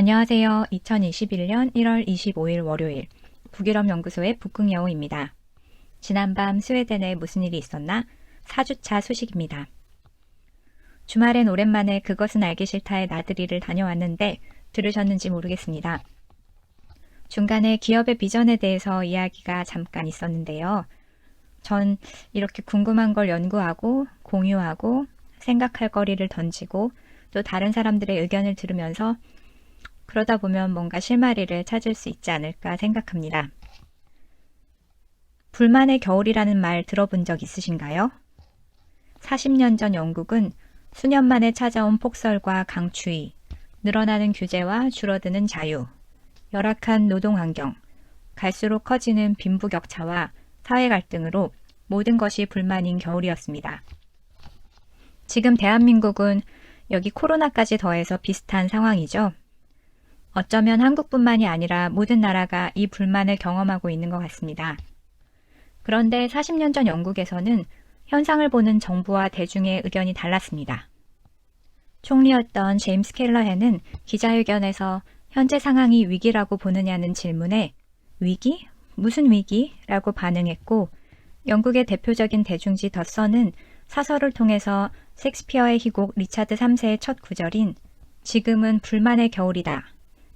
안녕하세요. 2021년 1월 25일 월요일 북유럽연구소의 북극여우입니다. 지난밤 스웨덴에 무슨 일이 있었나? 4주차 소식입니다. 주말엔 오랜만에 그것은 알기 싫다의 나들이를 다녀왔는데 들으셨는지 모르겠습니다. 중간에 기업의 비전에 대해서 이야기가 잠깐 있었는데요. 전 이렇게 궁금한 걸 연구하고 공유하고 생각할 거리를 던지고 또 다른 사람들의 의견을 들으면서 그러다 보면 뭔가 실마리를 찾을 수 있지 않을까 생각합니다. 불만의 겨울이라는 말 들어본 적 있으신가요? 40년 전 영국은 수년 만에 찾아온 폭설과 강추위, 늘어나는 규제와 줄어드는 자유, 열악한 노동 환경, 갈수록 커지는 빈부격차와 사회 갈등으로 모든 것이 불만인 겨울이었습니다. 지금 대한민국은 여기 코로나까지 더해서 비슷한 상황이죠. 어쩌면 한국뿐만이 아니라 모든 나라가 이 불만을 경험하고 있는 것 같습니다. 그런데 40년 전 영국에서는 현상을 보는 정부와 대중의 의견이 달랐습니다. 총리였던 제임스 켈러해는 기자회견에서 현재 상황이 위기라고 보느냐는 질문에 위기? 무슨 위기? 라고 반응했고 영국의 대표적인 대중지 더 선은 사설을 통해서 셰익스피어의 희곡 리차드 3세의 첫 구절인 지금은 불만의 겨울이다.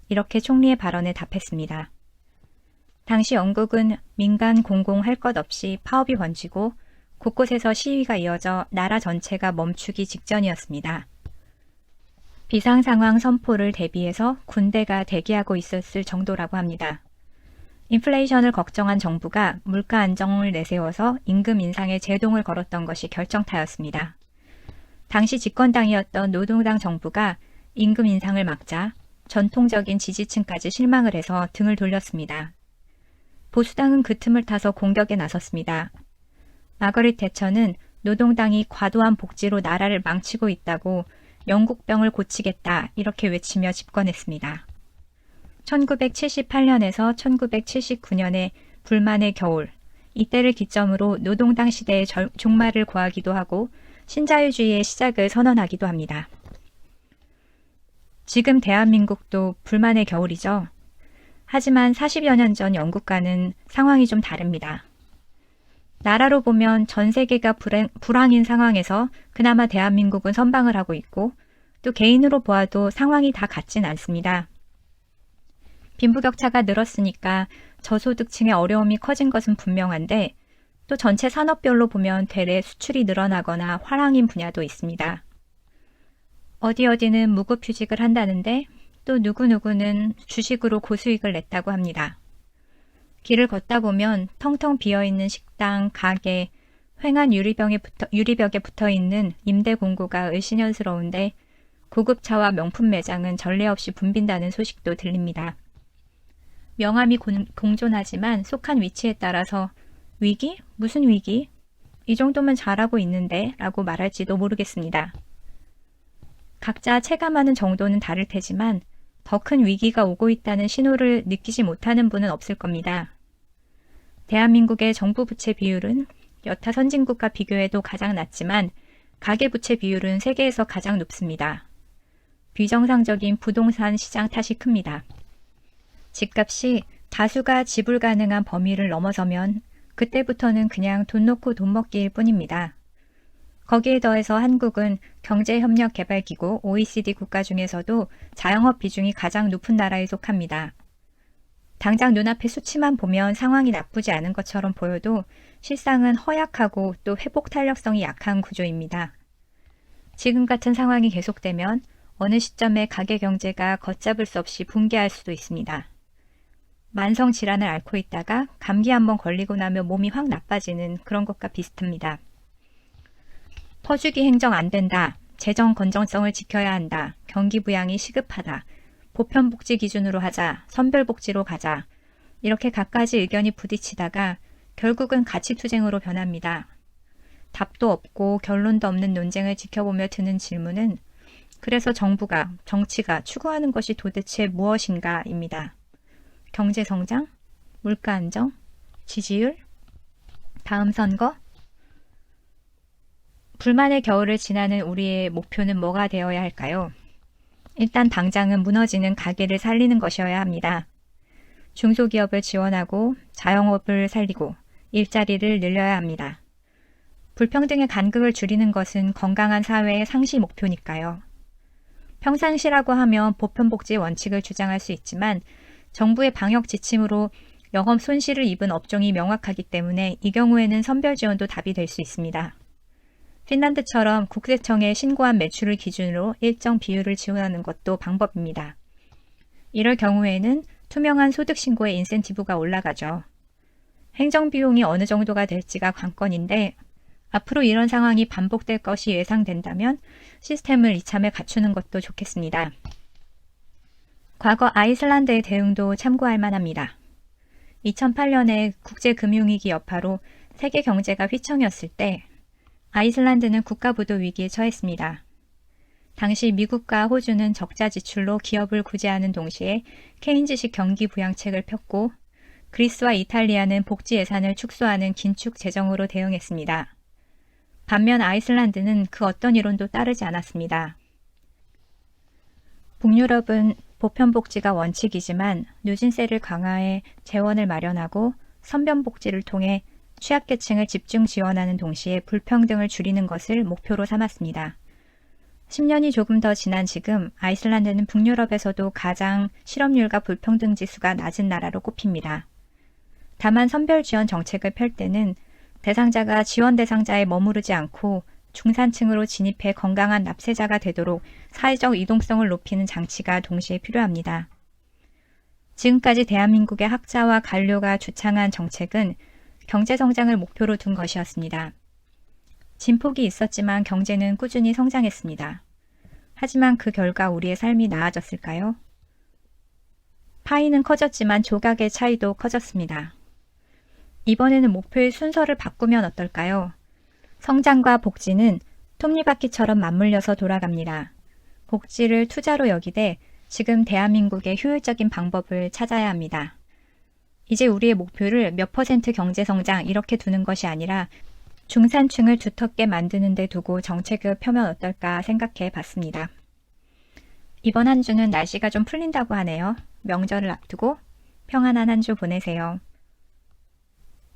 이렇게 총리의 발언에 답했습니다. 당시 영국은 민간 공공 할 것 없이 파업이 번지고 곳곳에서 시위가 이어져 나라 전체가 멈추기 직전이었습니다. 비상상황 선포를 대비해서 군대가 대기하고 있었을 정도라고 합니다. 인플레이션을 걱정한 정부가 물가 안정을 내세워서 임금 인상에 제동을 걸었던 것이 결정타였습니다. 당시 집권당이었던 노동당 정부가 임금 인상을 막자 전통적인 지지층까지 실망을 해서 등을 돌렸습니다. 보수당은 그 틈을 타서 공격에 나섰습니다. 마거릿 대처는 노동당이 과도한 복지로 나라를 망치고 있다고 영국병을 고치겠다 이렇게 외치며 집권했습니다. 1978년에서 1979년의 불만의 겨울, 이때를 기점으로 노동당 시대의 종말을 고하기도 하고 신자유주의의 시작을 선언하기도 합니다. 지금 대한민국도 불만의 겨울이죠. 하지만 40여 년 전 영국과는 상황이 좀 다릅니다. 나라로 보면 전 세계가 불황인 상황에서 그나마 대한민국은 선방을 하고 있고 또 개인으로 보아도 상황이 다 같진 않습니다. 빈부격차가 늘었으니까 저소득층의 어려움이 커진 것은 분명한데 또 전체 산업별로 보면 되레 수출이 늘어나거나 화랑인 분야도 있습니다. 어디는 무급휴직을 한다는데 또 누구누구는 주식으로 고수익을 냈다고 합니다. 길을 걷다 보면 텅텅 비어있는 식당, 가게, 휑한 유리벽에 붙어있는 임대 공고가 을씨년스러운데 고급차와 명품 매장은 전례 없이 붐빈다는 소식도 들립니다. 명함이 공존하지만 속한 위치에 따라서 위기? 무슨 위기? 이 정도면 잘하고 있는데 라고 말할지도 모르겠습니다. 각자 체감하는 정도는 다를 테지만 더 큰 위기가 오고 있다는 신호를 느끼지 못하는 분은 없을 겁니다. 대한민국의 정부 부채 비율은 여타 선진국과 비교해도 가장 낮지만 가계부채 비율은 세계에서 가장 높습니다. 비정상적인 부동산 시장 탓이 큽니다. 집값이 다수가 지불 가능한 범위를 넘어서면 그때부터는 그냥 돈 놓고 돈 먹기일 뿐입니다. 거기에 더해서 한국은 경제협력개발기구 OECD 국가 중에서도 자영업 비중이 가장 높은 나라에 속합니다. 당장 눈앞의 수치만 보면 상황이 나쁘지 않은 것처럼 보여도 실상은 허약하고 또 회복 탄력성이 약한 구조입니다. 지금 같은 상황이 계속되면 어느 시점에 가계경제가 걷잡을 수 없이 붕괴할 수도 있습니다. 만성 질환을 앓고 있다가 감기 한번 걸리고 나면 몸이 확 나빠지는 그런 것과 비슷합니다. 퍼주기 행정 안 된다. 재정 건전성을 지켜야 한다. 경기 부양이 시급하다. 보편복지 기준으로 하자. 선별복지로 가자. 이렇게 갖가지 의견이 부딪히다가 결국은 가치투쟁으로 변합니다. 답도 없고 결론도 없는 논쟁을 지켜보며 드는 질문은 그래서 정부가, 정치가 추구하는 것이 도대체 무엇인가입니다. 경제성장? 물가 안정? 지지율? 다음 선거? 불만의 겨울을 지나는 우리의 목표는 뭐가 되어야 할까요? 일단 당장은 무너지는 가게를 살리는 것이어야 합니다. 중소기업을 지원하고 자영업을 살리고 일자리를 늘려야 합니다. 불평등의 간극을 줄이는 것은 건강한 사회의 상시 목표니까요. 평상시라고 하면 보편복지 원칙을 주장할 수 있지만 정부의 방역 지침으로 영업 손실을 입은 업종이 명확하기 때문에 이 경우에는 선별 지원도 답이 될 수 있습니다. 핀란드처럼 국세청에 신고한 매출을 기준으로 일정 비율을 지원하는 것도 방법입니다. 이럴 경우에는 투명한 소득 신고의 인센티브가 올라가죠. 행정비용이 어느 정도가 될지가 관건인데 앞으로 이런 상황이 반복될 것이 예상된다면 시스템을 이참에 갖추는 것도 좋겠습니다. 과거 아이슬란드의 대응도 참고할 만합니다. 2008년에 국제금융위기 여파로 세계 경제가 휘청였을 때 아이슬란드는 국가부도 위기에 처했습니다. 당시 미국과 호주는 적자 지출로 기업을 구제하는 동시에 케인즈식 경기 부양책을 폈고 그리스와 이탈리아는 복지 예산을 축소하는 긴축 재정으로 대응했습니다. 반면 아이슬란드는 그 어떤 이론도 따르지 않았습니다. 북유럽은 보편복지가 원칙이지만 누진세를 강화해 재원을 마련하고 선변복지를 통해 취약계층을 집중 지원하는 동시에 불평등을 줄이는 것을 목표로 삼았습니다. 10년이 조금 더 지난 지금 아이슬란드는 북유럽에서도 가장 실업률과 불평등 지수가 낮은 나라로 꼽힙니다. 다만 선별 지원 정책을 펼 때는 대상자가 지원 대상자에 머무르지 않고 중산층으로 진입해 건강한 납세자가 되도록 사회적 이동성을 높이는 장치가 동시에 필요합니다. 지금까지 대한민국의 학자와 관료가 주창한 정책은 경제성장을 목표로 둔 것이었습니다. 진폭이 있었지만 경제는 꾸준히 성장했습니다. 하지만 그 결과 우리의 삶이 나아졌을까요? 파이는 커졌지만 조각의 차이도 커졌습니다. 이번에는 목표의 순서를 바꾸면 어떨까요? 성장과 복지는 톱니바퀴처럼 맞물려서 돌아갑니다. 복지를 투자로 여기되 지금 대한민국의 효율적인 방법을 찾아야 합니다. 이제 우리의 목표를 몇 % 경제성장 이렇게 두는 것이 아니라 중산층을 두텁게 만드는 데 두고 정책을 펴면 어떨까 생각해 봤습니다. 이번 한 주는 날씨가 좀 풀린다고 하네요. 명절을 앞두고 평안한 한 주 보내세요.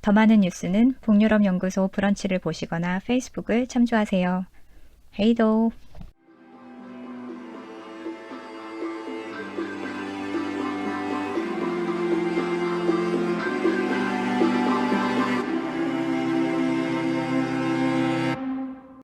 더 많은 뉴스는 북유럽연구소 브런치를 보시거나 페이스북을 참조하세요. 헤이도!